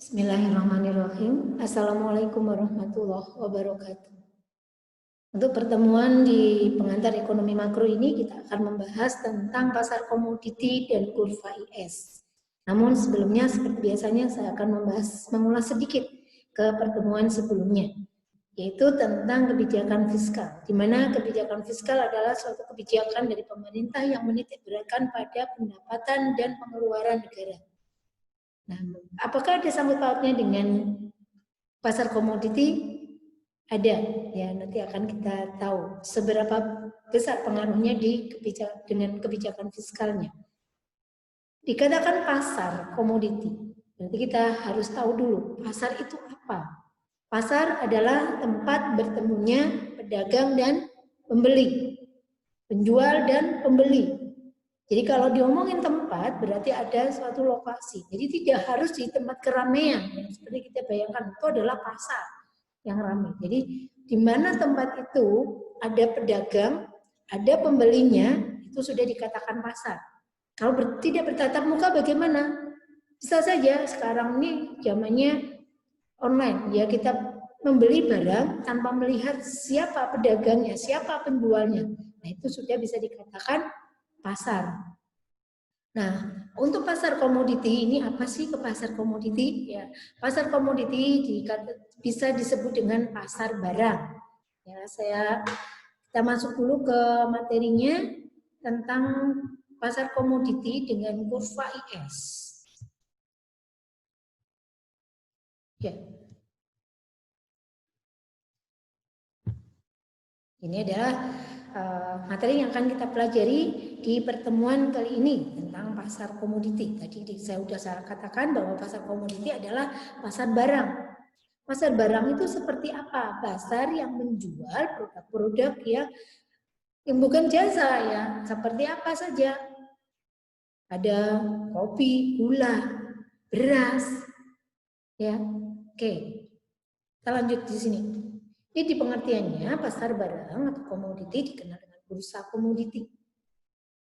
Bismillahirrahmanirrahim. Assalamualaikum warahmatullahi wabarakatuh. Untuk pertemuan di pengantar ekonomi makro ini kita akan membahas tentang pasar komoditi dan kurva IS. Namun sebelumnya seperti biasanya saya akan mengulas sedikit ke pertemuan sebelumnya, yaitu tentang kebijakan fiskal, di mana kebijakan fiskal adalah suatu kebijakan dari pemerintah yang menitik beratkan pada pendapatan dan pengeluaran negara. Nah, apakah ada sangkut pautnya dengan pasar komoditi? Ada, ya nanti akan kita tahu seberapa besar pengaruhnya dengan kebijakan fiskalnya. Dikatakan pasar komoditi, berarti kita harus tahu dulu pasar itu apa. Pasar adalah tempat bertemunya pedagang dan pembeli, penjual dan pembeli. Jadi kalau diomongin tempat berarti ada suatu lokasi. Jadi tidak harus di tempat keramaian yang seperti kita bayangkan, itu adalah pasar yang ramai. Jadi di mana tempat itu ada pedagang, ada pembelinya, itu sudah dikatakan pasar. Kalau tidak bertatap muka bagaimana? Bisa saja sekarang ini zamannya online, ya kita membeli barang tanpa melihat siapa pedagangnya, siapa penjualnya. Nah itu sudah bisa dikatakan pasar. Nah, untuk pasar komoditi ini apa sih ke pasar komoditi? Ya, pasar komoditi bisa disebut dengan pasar barang. Ya, kita masuk dulu ke materinya tentang pasar komoditi dengan kurva IS. Ya. Ini adalah materi yang akan kita pelajari di pertemuan kali ini tentang pasar komoditi. Tadi saya sudah katakan bahwa pasar komoditi adalah pasar barang. Pasar barang itu seperti apa? Pasar yang menjual produk-produk yang bukan jasa ya. Seperti apa saja? Ada kopi, gula, beras, ya. Oke, kita lanjut di sini. Jadi pengertiannya pasar barang atau komoditi dikenal dengan bursa komoditi,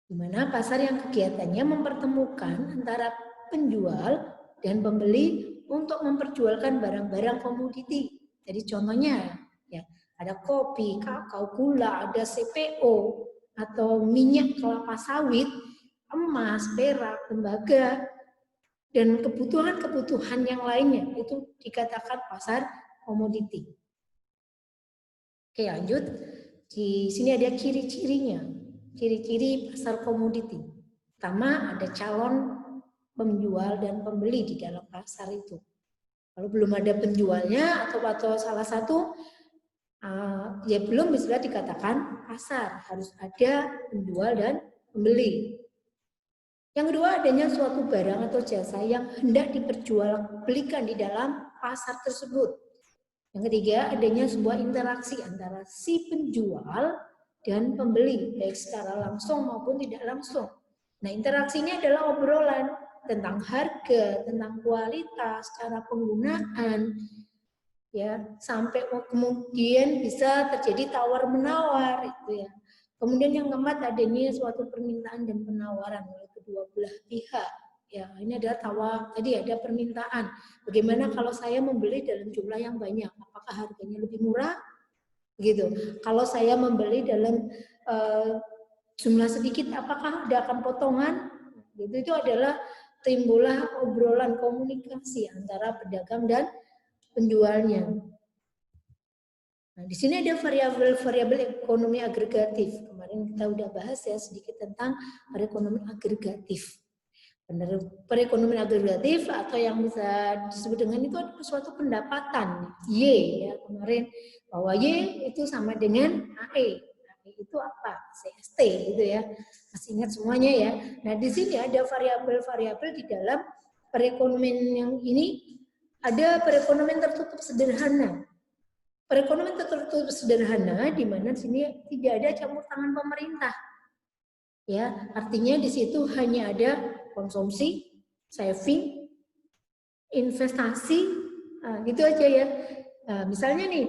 di mana pasar yang kegiatannya mempertemukan antara penjual dan pembeli untuk memperjualkan barang-barang komoditi. Jadi contohnya ya ada kopi, kakao, gula, ada CPO atau minyak kelapa sawit, emas, perak, tembaga, dan kebutuhan-kebutuhan yang lainnya itu dikatakan pasar komoditi. Oke, lanjut. Di sini ada ciri-cirinya. Ciri-ciri pasar komoditi. Pertama, ada calon penjual dan pembeli di dalam pasar itu. Kalau belum ada penjualnya atau salah satu, ya belum bisa dikatakan pasar. Harus ada penjual dan pembeli. Yang kedua, adanya suatu barang atau jasa yang hendak diperjualbelikan di dalam pasar tersebut. Yang ketiga, adanya sebuah interaksi antara si penjual dan pembeli, baik secara langsung maupun tidak langsung. Nah, interaksi ini adalah obrolan tentang harga, tentang kualitas, cara penggunaan, ya, sampai kemudian bisa terjadi tawar-menawar, itu ya. Kemudian yang keempat, adanya suatu permintaan dan penawaran oleh kedua belah pihak. Ya, ini adalah tadi ada permintaan. Bagaimana kalau saya membeli dalam jumlah yang banyak? Apakah harganya lebih murah? Gitu. Kalau saya membeli dalam jumlah sedikit, apakah ada akan potongan? Gitu. Itu adalah timbullah obrolan komunikasi antara pedagang dan penjualnya. Nah, di sini ada variabel ekonomi agregatif. Kemarin kita udah bahas ya sedikit tentang perekonomian agregatif. Perekonomian agregatif atau yang bisa disebut dengan itu adalah suatu pendapatan Y ya kemarin, bahwa Y itu sama dengan AE. AE itu apa? CST gitu ya. Masih ingat semuanya ya. Nah, di sini ada variabel-variabel di dalam perekonomian yang ini. Ada perekonomian tertutup sederhana. Perekonomian tertutup sederhana di mana sini tidak ada campur tangan pemerintah. Ya, artinya di situ hanya ada konsumsi, saving, investasi, gitu aja ya. Nah, misalnya nih,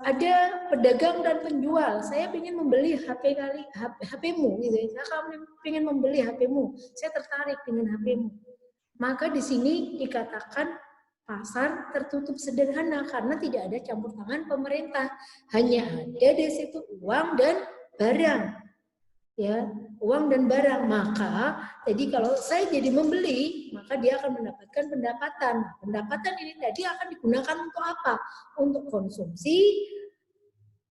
ada pedagang dan penjual, saya ingin membeli HP-mu, gitu ya. Saya ingin membeli HP-mu, saya tertarik dengan HP-mu. Maka di sini dikatakan pasar tertutup sederhana karena tidak ada campur tangan pemerintah. Hanya ada di situ uang dan barang. Ya, uang dan barang. Maka jadi kalau saya jadi membeli, maka dia akan mendapatkan pendapatan. Pendapatan ini tadi akan digunakan untuk apa? Untuk konsumsi,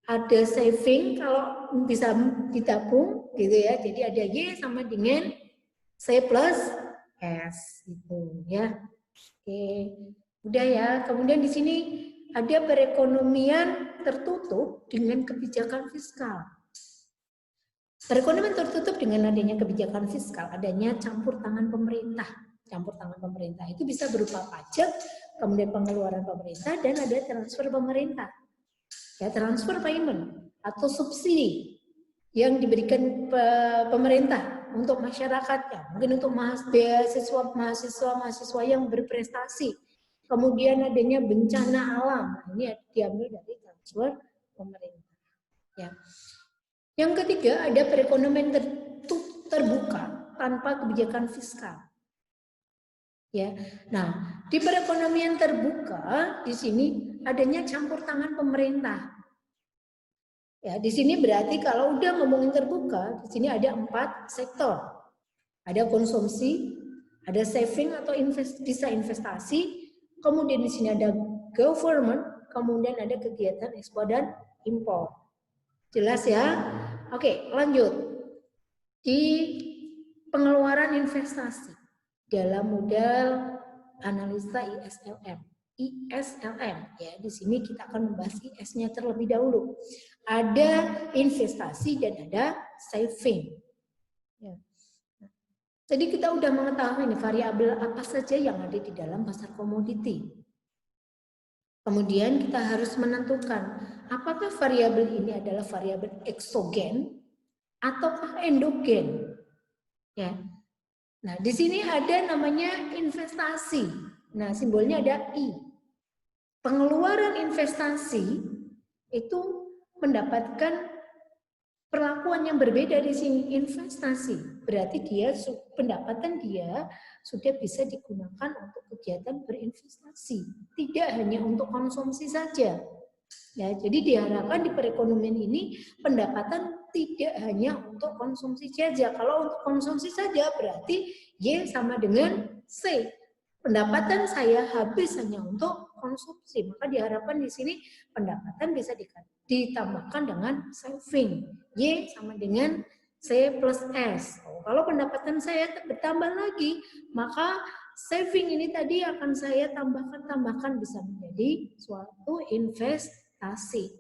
ada saving kalau bisa ditabung gitu ya. Jadi ada Y sama dengan C plus S gitu ya. Oke. Udah ya. Kemudian di sini ada perekonomian tertutup dengan kebijakan fiskal. Perekonomian tertutup dengan adanya kebijakan fiskal, adanya campur tangan pemerintah. Campur tangan pemerintah itu bisa berupa pajak, kemudian pengeluaran pemerintah, dan ada transfer pemerintah. Ya, transfer payment atau subsidi yang diberikan pemerintah untuk masyarakatnya, mungkin untuk mahasiswa yang berprestasi. Kemudian adanya bencana alam, ini diambil dari transfer pemerintah. Ya. Yang ketiga ada perekonomian terbuka tanpa kebijakan fiskal. Ya, nah di perekonomian terbuka di sini adanya campur tangan pemerintah. Ya, di sini berarti kalau udah ngomongin terbuka, di sini ada 4 sektor. Ada konsumsi, ada saving atau bisa investasi, kemudian di sini ada government, kemudian ada kegiatan ekspor dan impor. Jelas ya? Oke, lanjut. Di pengeluaran investasi dalam modal analisa ISLM. ISLM ya, di sini kita akan membahas IS-nya terlebih dahulu. Ada investasi dan ada saving. Ya. Jadi kita udah mengetahui nih variabel apa saja yang ada di dalam pasar komoditi. Kemudian kita harus menentukan apakah variabel ini adalah variabel eksogen ataukah endogen. Ya. Nah, di sini ada namanya investasi. Nah, simbolnya ada I. Pengeluaran investasi itu mendapatkan perlakuan yang berbeda di sini. Investasi berarti dia pendapatan dia sudah bisa digunakan untuk kegiatan berinvestasi, tidak hanya untuk konsumsi saja. Ya, jadi diharapkan di perekonomian ini pendapatan tidak hanya untuk konsumsi saja. Kalau untuk konsumsi saja berarti Y sama dengan C. Pendapatan saya habis hanya untuk konsumsi, maka diharapkan di sini pendapatan bisa ditambahkan dengan saving. Y sama dengan C plus S. Kalau pendapatan saya bertambah lagi, maka saving ini tadi akan saya tambahkan bisa menjadi suatu investasi.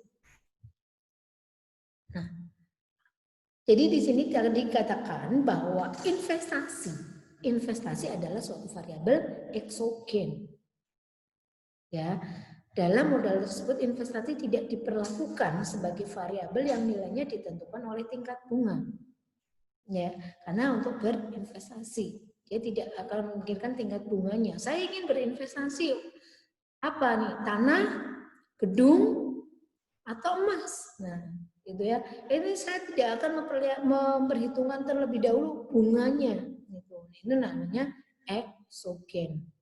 Nah, jadi di sini dikatakan bahwa investasi adalah suatu variabel eksogen. Ya, dalam modal tersebut investasi tidak diperlakukan sebagai variabel yang nilainya ditentukan oleh tingkat bunga. Ya, karena untuk berinvestasi dia tidak akan memikirkan tingkat bunganya. Saya ingin berinvestasi apa nih? Tanah, gedung, atau emas. Nah, gitu ya. Ini saya tidak akan memperhitungkan terlebih dahulu bunganya. Gitu. Ini namanya eksogen.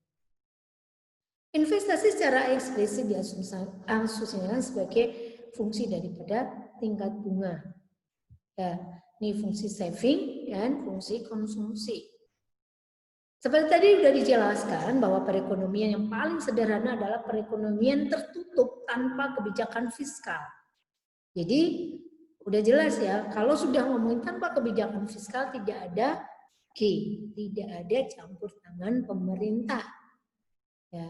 Investasi secara eksplisit diasumsikan sebagai fungsi daripada tingkat bunga. Ya, ini fungsi saving dan fungsi konsumsi. Seperti tadi sudah dijelaskan bahwa perekonomian yang paling sederhana adalah perekonomian tertutup tanpa kebijakan fiskal. Jadi udah jelas ya, kalau sudah ngomongin tanpa kebijakan fiskal tidak ada G, tidak ada campur tangan pemerintah. Ya.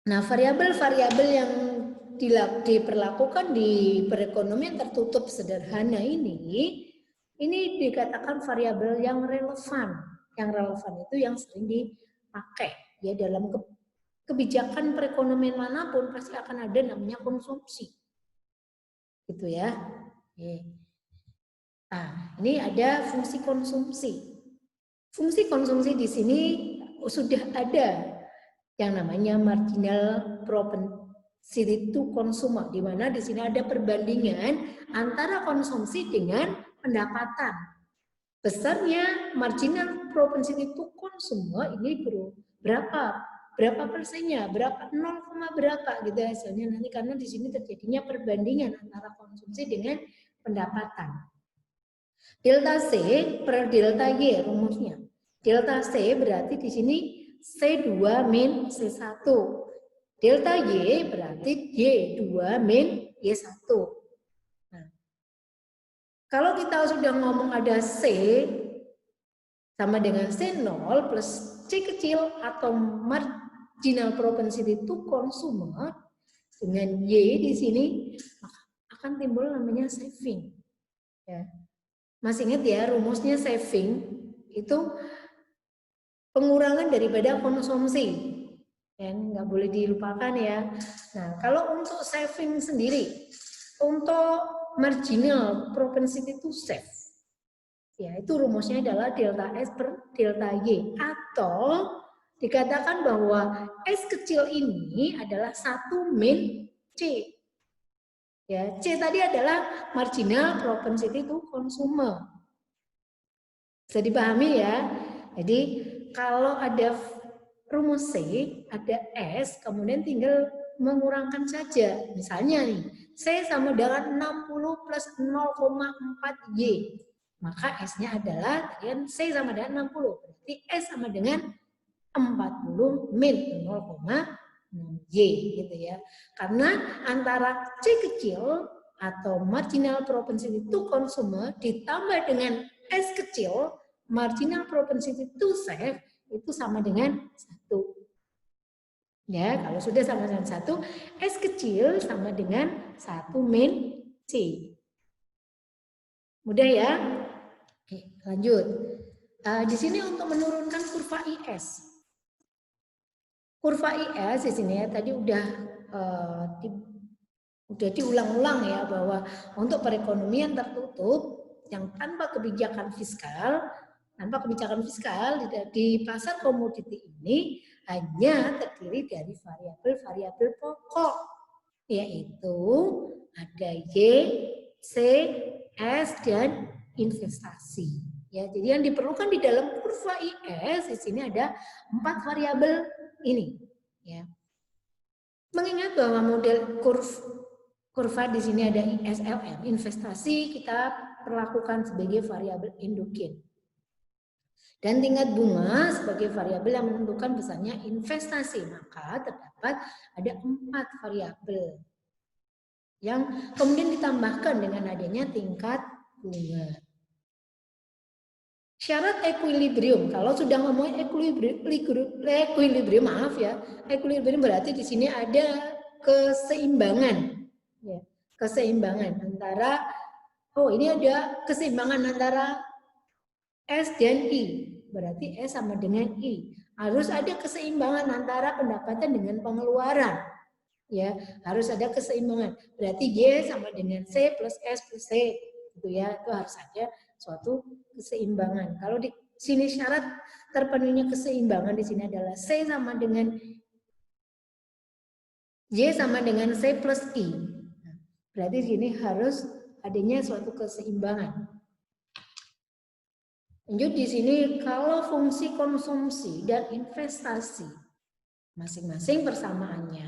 Nah, variabel-variabel yang diperlakukan di perekonomian tertutup sederhana ini dikatakan variabel yang relevan. Yang relevan itu yang sering dipakai ya dalam kebijakan perekonomian manapun pasti akan ada namanya konsumsi. Gitu ya. Nah, ini ada fungsi konsumsi. Fungsi konsumsi di sini sudah ada yang namanya marginal propensity to consume, di mana di sini ada perbandingan antara konsumsi dengan pendapatan. Besarnya marginal propensity to consume ini berapa berapa persennya, berapa 0, berapa gitu hasilnya nanti, karena di sini terjadinya perbandingan antara konsumsi dengan pendapatan. Delta C per delta Y rumusnya. Delta C berarti di sini C2 min C1. Delta Y berarti Y2 min Y1. Nah, kalau kita sudah ngomong ada C sama dengan C0 plus C kecil atau marginal propensity to consumer dengan Y di sini, maka akan timbul namanya saving. Ya. Masih ingat ya rumusnya saving itu pengurangan daripada konsumsi. Dan nggak boleh dilupakan ya. Nah, kalau untuk saving sendiri, untuk marginal propensity to save, ya itu rumusnya adalah delta S per delta Y. Atau dikatakan bahwa S kecil ini adalah 1 min C. Ya, C tadi adalah marginal propensity to consumer. Bisa dipahami ya. Jadi kalau ada rumus C, ada S, kemudian tinggal mengurangkan saja. Misalnya nih, C sama dengan 60 plus 0,4 Y. Maka S-nya adalah, C sama dengan 60. Berarti S sama dengan 40 min 0,6 Y gitu ya. Karena antara C kecil atau marginal propensity to consumer ditambah dengan S kecil, marginal propensity to save, itu sama dengan 1. Ya, kalau sudah sama dengan 1, S kecil sama dengan 1 min C. Mudah ya? Oke, lanjut. Di sini untuk menurunkan kurva IS. Kurva IS di sini ya, tadi udah diulang-ulang ya, bahwa untuk perekonomian tertutup yang tanpa kebijakan fiskal di pasar komoditi ini hanya terdiri dari variabel-variabel pokok, yaitu ada Y, C, S, dan investasi. Ya, jadi yang diperlukan di dalam kurva IS di sini ada 4 variabel ini. Ya. Mengingat bahwa model kurva di sini ada ISLM, investasi kita perlakukan sebagai variabel endogen. Dan tingkat bunga sebagai variabel yang menentukan besarnya investasi. Maka terdapat ada 4 variabel yang kemudian ditambahkan dengan adanya tingkat bunga. Syarat equilibrium, kalau sudah ngomong equilibrium, maaf ya, equilibrium berarti di sini ada keseimbangan, ya, keseimbangan antara, ini ada keseimbangan antara S dan I, berarti S sama dengan I. Harus ada keseimbangan antara pendapatan dengan pengeluaran, ya, harus ada keseimbangan. Berarti Y sama dengan C plus S plus C, gitu ya, itu harus ada suatu keseimbangan. Kalau di sini syarat terpenuhinya keseimbangan di sini adalah C sama dengan Y sama dengan C plus I. Berarti di sini harus adanya suatu keseimbangan. Lanjut di sini, kalau fungsi konsumsi dan investasi masing-masing persamaannya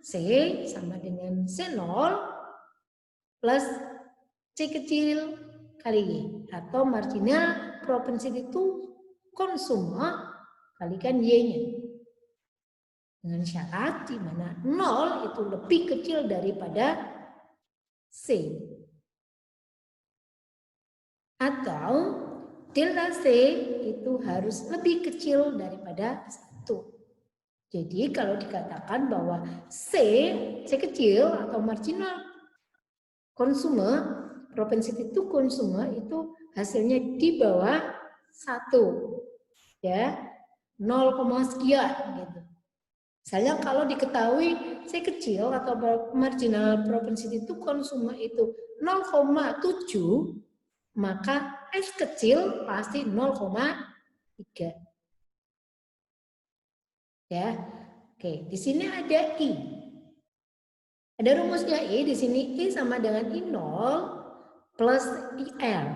C sama dengan C0 plus C kecil kali Y, atau marginal propensity to consumer kalikan Y-nya. Dengan syarat di mana 0 itu lebih kecil daripada C. Atau delta C itu harus lebih kecil daripada 1. Jadi kalau dikatakan bahwa C kecil atau marginal consumer, propensity to consumer itu hasilnya di bawah 1. Ya, 0, sekian gitu. Misalnya kalau diketahui C kecil atau marginal propensity to consumer itu 0,7, maka S kecil pasti 0,3. Ya. Oke, di sini ada I. Ada rumusnya I, di sini I sama dengan I0 plus IL.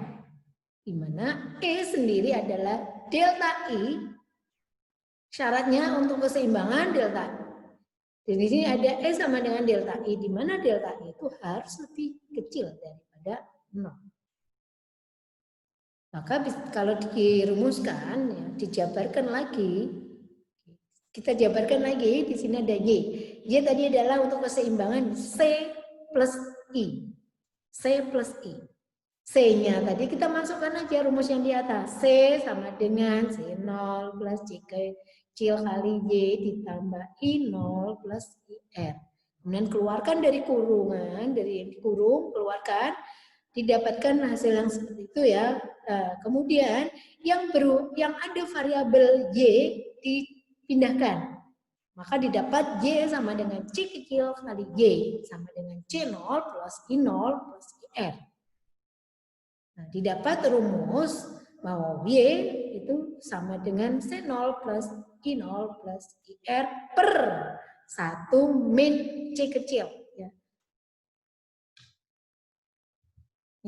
Di mana I sendiri adalah delta I Syaratnya untuk keseimbangan delta. Di sini ada E sama dengan delta I, di mana delta I itu harus lebih kecil daripada 0. Maka kalau dirumuskan, ya, dijabarkan lagi, kita jabarkan lagi, di sini ada Y. Y tadi adalah untuk keseimbangan C plus I. C plus I. C-nya tadi kita masukkan aja rumus yang di atas. C sama dengan C0 plus C kecil kali Y ditambah I0 plus IR. Kemudian keluarkan dari kurungan, dari kurung, keluarkan, didapatkan hasil yang seperti itu ya. Kemudian yang ada variabel Y dipindahkan. Maka didapat Y sama dengan C kecil kali Y sama dengan C0 plus I0 plus IR. Nah, didapat rumus bahwa Y itu sama dengan C0 plus I0 plus IR per 1 min C kecil. Ya.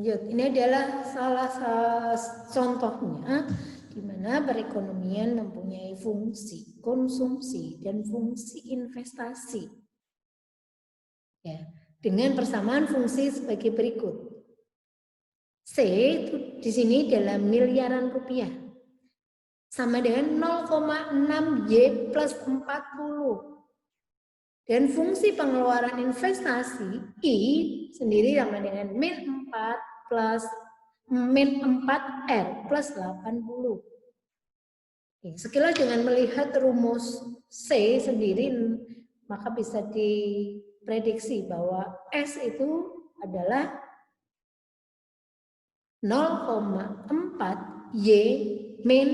Lanjut, ini adalah salah satu contohnya di mana perekonomian mempunyai fungsi konsumsi dan fungsi investasi. Ya, dengan persamaan fungsi sebagai berikut. C itu di sini dalam miliaran rupiah. Sama dengan 0,6 Y plus 40. Dan fungsi pengeluaran investasi I sendiri sama dengan min 4 plus min 4R plus 80. Oke, sekilas dengan melihat rumus C sendiri, maka bisa diprediksi bahwa S itu adalah 0,4 Y min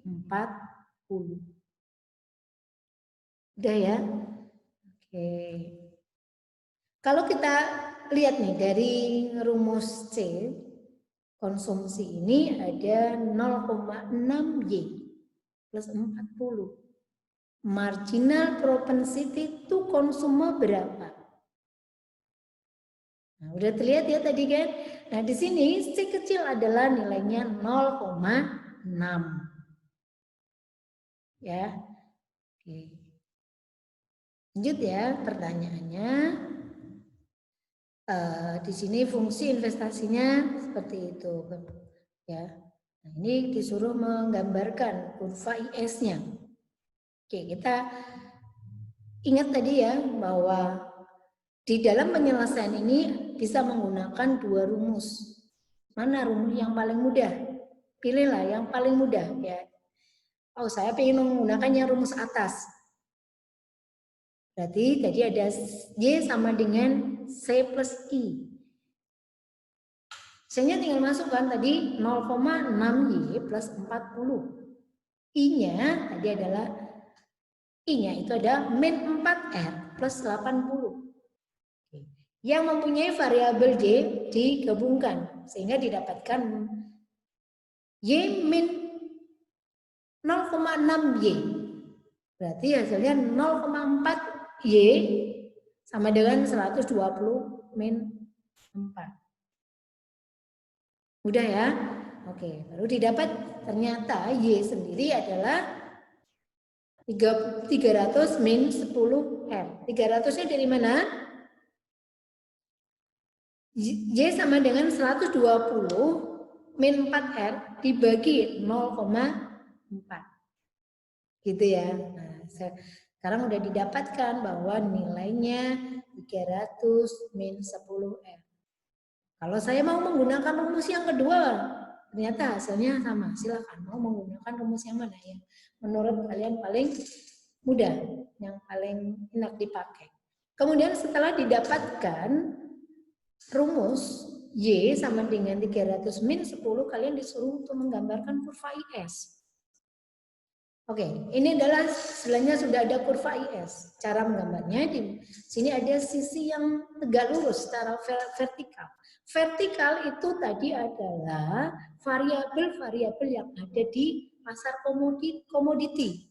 40. Udah ya? Oke. Kalau kita lihat nih dari rumus C, konsumsi ini ada 0,6 Y plus 40. Marginal propensity to consume berapa? Nah, udah terlihat ya tadi kan? Nah, di sini C kecil adalah nilainya 0,6. Ya. Oke. Lanjut ya pertanyaannya. Di sini fungsi investasinya seperti itu. Ya. Nah, ini disuruh menggambarkan kurva IS-nya. Oke, kita ingat tadi ya bahwa di dalam penyelesaian ini bisa menggunakan dua rumus. Mana rumus yang paling mudah? Pilihlah yang paling mudah ya. Oh, saya ingin menggunakan yang rumus atas. Berarti tadi ada Y sama dengan C plus I. C-nya tinggal masukkan tadi 0,6Y plus 40. I-nya tadi adalah I-nya itu ada min 4R plus 80. Yang mempunyai variabel Y digabungkan sehingga didapatkan Y min 0,6Y. Berarti hasilnya 0,4 Y sama dengan 120 min 4. Mudah ya? Oke, baru didapat ternyata Y sendiri adalah 300 min 10R. 300-nya dari mana? Y sama dengan 120 min 4R dibagi 0,4. Gitu ya. Nah, sekarang udah didapatkan bahwa nilainya 300 min 10R. Kalau saya mau menggunakan rumus yang kedua, ternyata hasilnya sama. Silakan mau menggunakan rumus yang mana ya? Menurut kalian paling mudah, yang paling enak dipakai. Kemudian setelah didapatkan rumus Y sama dengan 300 min 10, kalian disuruh untuk menggambarkan kurva IS. Oke, ini adalah sebenarnya sudah ada kurva IS. Cara menggambarnya di sini ada sisi yang tegak lurus secara vertikal. Vertikal itu tadi adalah variabel-variabel yang ada di pasar komoditi,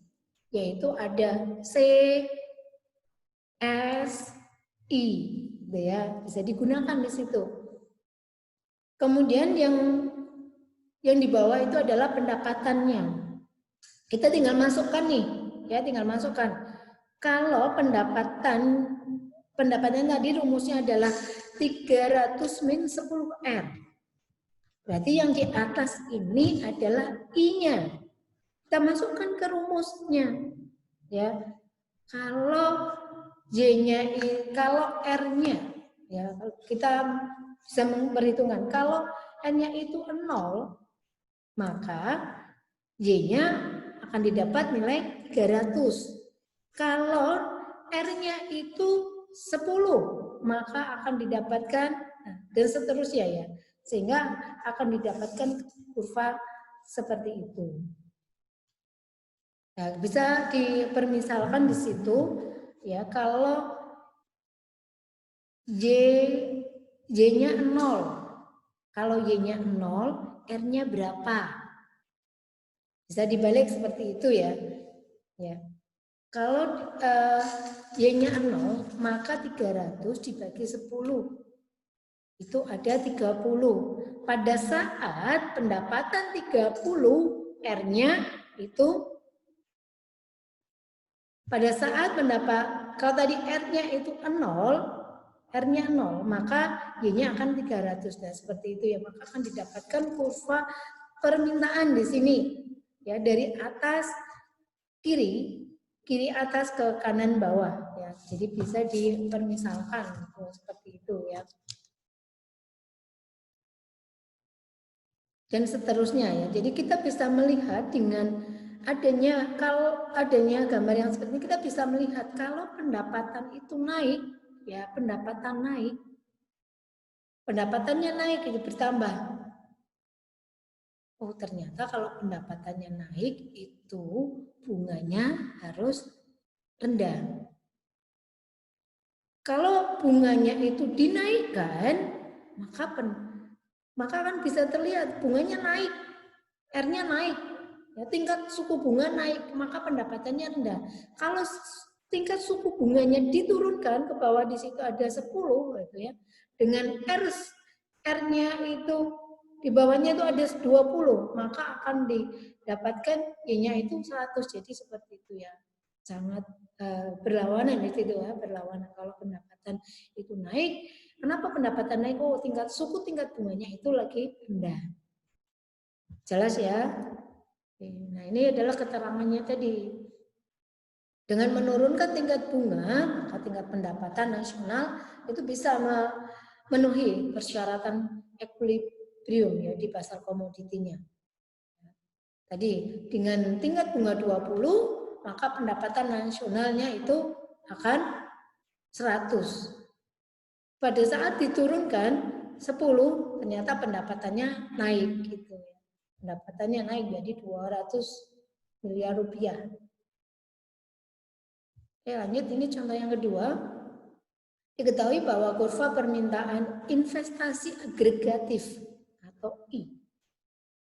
yaitu ada C, S, I. Ya, bisa digunakan di situ. Kemudian yang di bawah itu adalah pendapatannya. Kita tinggal masukkan nih ya tinggal masukkan. Kalau pendapatannya tadi rumusnya adalah 300 min 10R. Berarti yang di atas ini adalah I-nya. Kita masukkan ke rumusnya. Ya. Kalau Y-nya, kalau R-nya, ya kita bisa memperhitungkan. Kalau N-nya itu 0, maka Y-nya akan didapat nilai 300. Kalau R-nya itu 10, maka akan didapatkan, dan seterusnya ya. Sehingga akan didapatkan kurva seperti itu. Nah, bisa dipermisalkan di situ, ya kalau Y-nya 0. Kalau Y-nya 0, R-nya berapa? Bisa dibalik seperti itu ya. Ya. Kalau Y-nya 0, maka 300 dibagi 10. Itu ada 30. Pada saat pendapatan 30, R-nya itu, pada saat kalau tadi R-nya itu 0, R-nya 0, maka Y-nya akan 300. Nah, seperti itu ya, maka akan didapatkan kurva permintaan di sini. Ya, dari atas kiri atas ke kanan bawah ya. Jadi bisa dipermisalkan seperti itu ya. Dan seterusnya ya. Jadi kita bisa melihat dengan kalau adanya gambar yang seperti ini, kita bisa melihat kalau pendapatan itu naik ya, pendapatannya naik itu bertambah. Oh, ternyata kalau pendapatannya naik itu bunganya harus rendah. Kalau bunganya itu dinaikkan, maka kan bisa terlihat bunganya naik, R-nya naik, ya, tingkat suku bunga naik, maka pendapatannya rendah. Kalau tingkat suku bunganya diturunkan ke bawah, di situ ada 10 gitu ya, dengan R-nya itu di bawahnya itu ada 20, maka akan didapatkan Y-nya itu 100. Jadi seperti itu ya, sangat berlawanan di situ ya, berlawanan. Kalau pendapatan itu naik, kenapa pendapatan naik? Oh, tingkat bunganya itu lagi rendah. Jelas ya? Nah, ini adalah keterangannya tadi. Dengan menurunkan tingkat bunga, maka tingkat pendapatan nasional itu bisa memenuhi persyaratan equilibrium ya di pasar komoditinya. Tadi dengan tingkat bunga 20, maka pendapatan nasionalnya itu akan 100. Pada saat diturunkan 10, ternyata pendapatannya naik gitu ya. Pendapatannya naik jadi 200 miliar rupiah. Oke, lanjut, ini contoh yang kedua. Diketahui bahwa kurva permintaan investasi agregatif atau I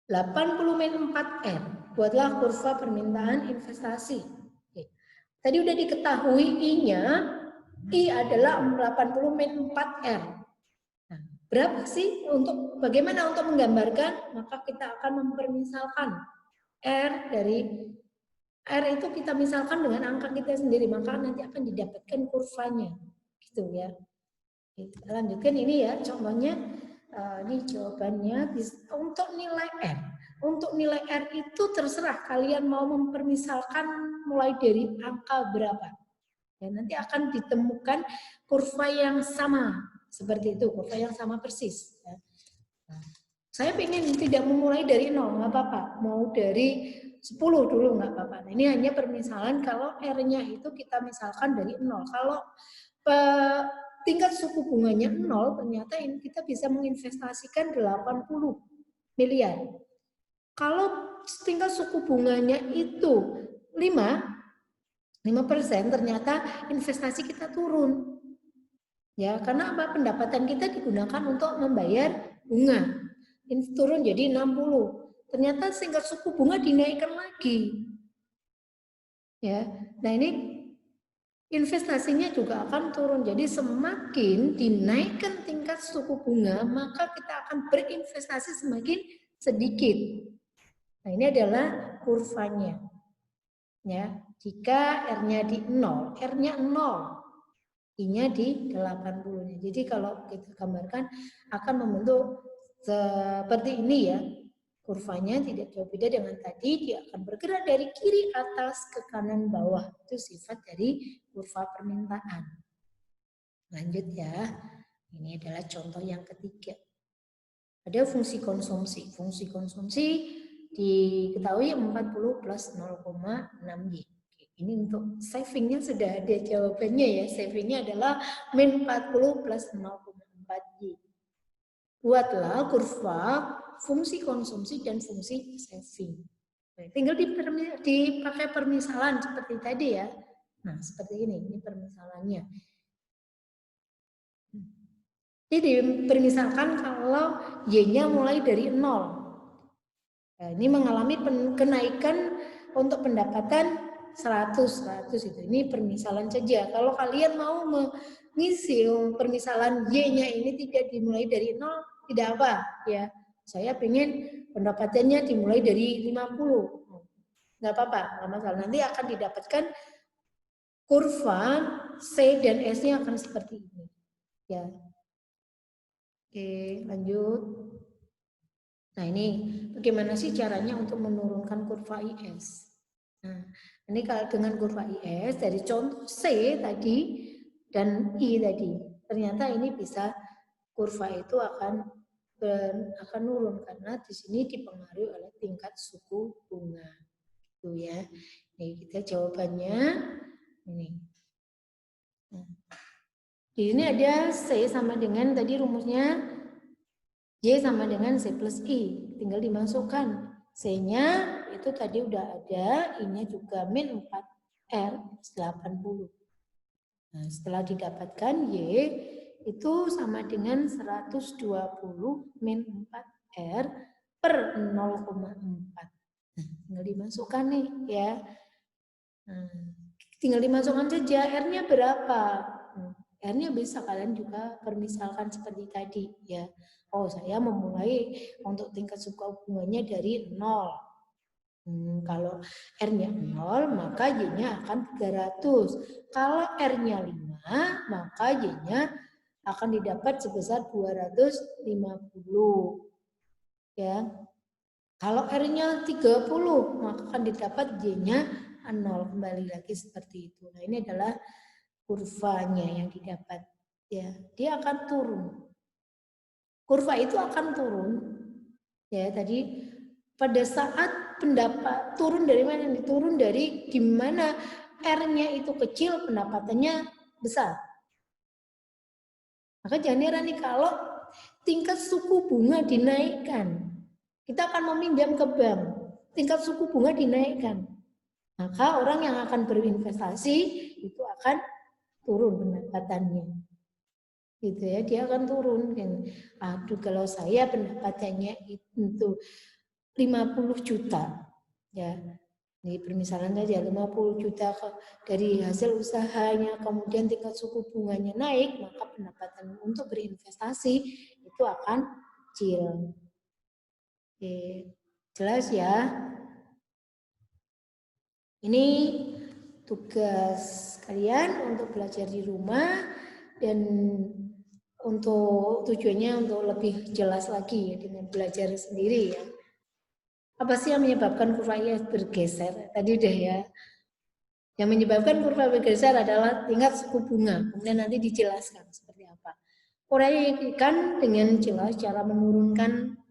80 min 4R. Buatlah kurva permintaan investasi. Oke. Tadi udah diketahui I-nya, I adalah 80 min 4R. Nah, berapa sih bagaimana untuk menggambarkan? Maka kita akan mempermisalkan R itu kita misalkan dengan angka kita sendiri, maka nanti akan didapatkan kurvanya. Gitu ya. Kita lanjutkan ini ya, contohnya. Ini jawabannya untuk nilai R. Untuk nilai R itu terserah kalian mau mempermisalkan mulai dari angka berapa. Ya, nanti akan ditemukan kurva yang sama. Seperti itu, kurva yang sama persis. Ya. Nah, saya ingin tidak memulai dari 0, nggak apa-apa. Mau dari 10 dulu nggak apa-apa. Nah, ini hanya permisalan kalau R-nya itu kita misalkan dari 0. Kalau tingkat suku bunganya 0, ternyata kita bisa menginvestasikan 80 miliar. Kalau tingkat suku bunganya itu 5%, ternyata investasi kita turun. Ya, karena apa? Pendapatan kita digunakan untuk membayar bunga. Ini turun jadi 60. Ternyata tingkat suku bunga dinaikkan lagi. Ya. Nah, ini investasinya juga akan turun. Jadi semakin dinaikkan tingkat suku bunga, maka kita akan berinvestasi semakin sedikit. Nah, ini adalah kurvanya. Ya, jika R-nya di 0, R-nya 0, I-nya di 80. Jadi kalau kita gambarkan akan membentuk seperti ini ya. Kurvanya tidak jauh beda dengan tadi, dia akan bergerak dari kiri atas ke kanan bawah. Itu sifat dari kurva permintaan. Lanjut ya. Ini adalah contoh yang ketiga. Ada fungsi konsumsi. Fungsi konsumsi diketahui 40 plus 0,6Y. Ini untuk savingnya sudah ada jawabannya ya. Savingnya adalah min 40 plus 0,4Y. Buatlah kurva fungsi konsumsi dan fungsi saving. Tinggal dipakai permisalan seperti tadi ya. Nah, seperti ini permisalannya. Jadi permisalkan kalau Y-nya mulai dari 0. Nah, ini mengalami kenaikan untuk pendapatan 100 itu. Ini permisalan saja. Kalau kalian mau mengisi permisalan Y-nya ini tidak dimulai dari 0, tidak apa ya. Saya pengen pendapatannya dimulai dari 50. Nggak apa-apa, nggak masalah. Nanti akan didapatkan kurva C dan S-nya akan seperti ini. Ya. Oke, lanjut. Nah, ini bagaimana sih caranya untuk menurunkan kurva IS? Nah, ini kalau dengan kurva IS dari contoh C tadi dan I tadi, ternyata ini bisa kurva itu akan turun karena di sini dipengaruhi oleh tingkat suku bunga. Itu ya. Nih, kita jawabannya ini. Nah, di sini ada C sama dengan tadi rumusnya Y sama dengan C plus I. Tinggal dimasukkan. C-nya itu tadi udah ada, I-nya juga min 4R 80. Nah, setelah didapatkan Y itu sama dengan 120 min 4R per 0,4. Nah, tinggal dimasukkan nih ya. Nah, tinggal dimasukkan saja R-nya berapa. R-nya bisa kalian juga permisalkan seperti tadi ya. Oh, saya memulai untuk tingkat suku bunganya dari 0. Kalau R-nya 0, maka Y-nya akan 300. Kalau R-nya 5, maka Y-nya akan didapat sebesar 250. Ya. Kalau R-nya 30, maka akan didapat Y-nya 0. Kembali lagi seperti itu. Nah, ini adalah kurvanya yang didapat. Ya, dia akan turun. Kurva itu akan turun. Ya, tadi pada saat pendapat turun dari mana? Turun dari di mana R-nya itu kecil, pendapatannya besar. Maka jangan heran nih kalau tingkat suku bunga dinaikkan. Kita akan meminjam ke bank, tingkat suku bunga dinaikkan. Maka orang yang akan berinvestasi itu akan turun pendapatannya. Gitu ya, dia akan turun. Aduh, kalau saya pendapatannya itu 50 juta. Ya. Ini permisalan saja 50 juta dari hasil usahanya, kemudian tingkat suku bunganya naik, maka pendapatan untuk berinvestasi itu akan kecil. Oke, jelas ya? Ini tugas kalian untuk belajar di rumah dan untuk tujuannya untuk lebih jelas lagi ya, dengan belajar sendiri ya. Apa sih yang menyebabkan kurva IS bergeser? Tadi udah ya. Yang menyebabkan kurva bergeser adalah tingkat suku bunga. Kemudian nanti dijelaskan seperti apa. Uraikan dengan jelas cara menurunkan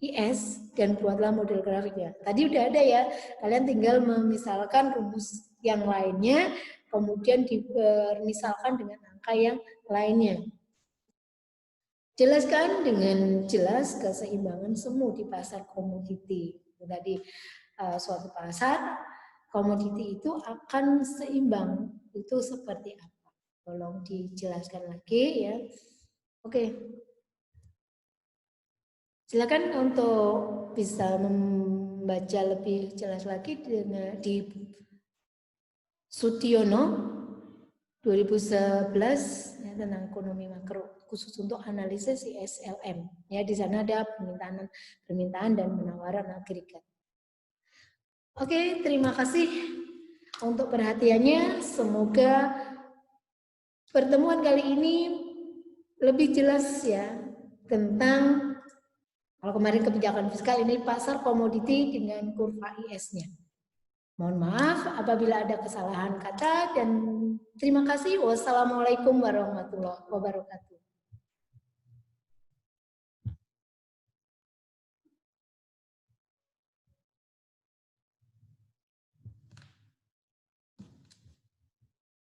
IS dan buatlah model grafik. Tadi udah ada ya. Kalian tinggal memisalkan rumus yang lainnya, kemudian dipermisalkan dengan angka yang lainnya. Jelaskan dengan jelas keseimbangan semu di pasar komoditi. Tadi suatu pasar komoditi itu akan seimbang. Itu seperti apa? Tolong dijelaskan lagi ya. Oke. Silakan untuk bisa membaca lebih jelas lagi di Sutyono 2011 ya, tentang ekonomi makro khusus untuk analisis ISLM. Ya, di sana ada permintaan dan penawaran agregat. Oke, terima kasih. untuk perhatiannya. Semoga pertemuan kali ini lebih jelas ya tentang, kalau kemarin kebijakan fiskal, ini pasar komoditi dengan kurva IS-nya. Mohon maaf apabila ada kesalahan kata dan terima kasih. Wassalamualaikum warahmatullahi wabarakatuh.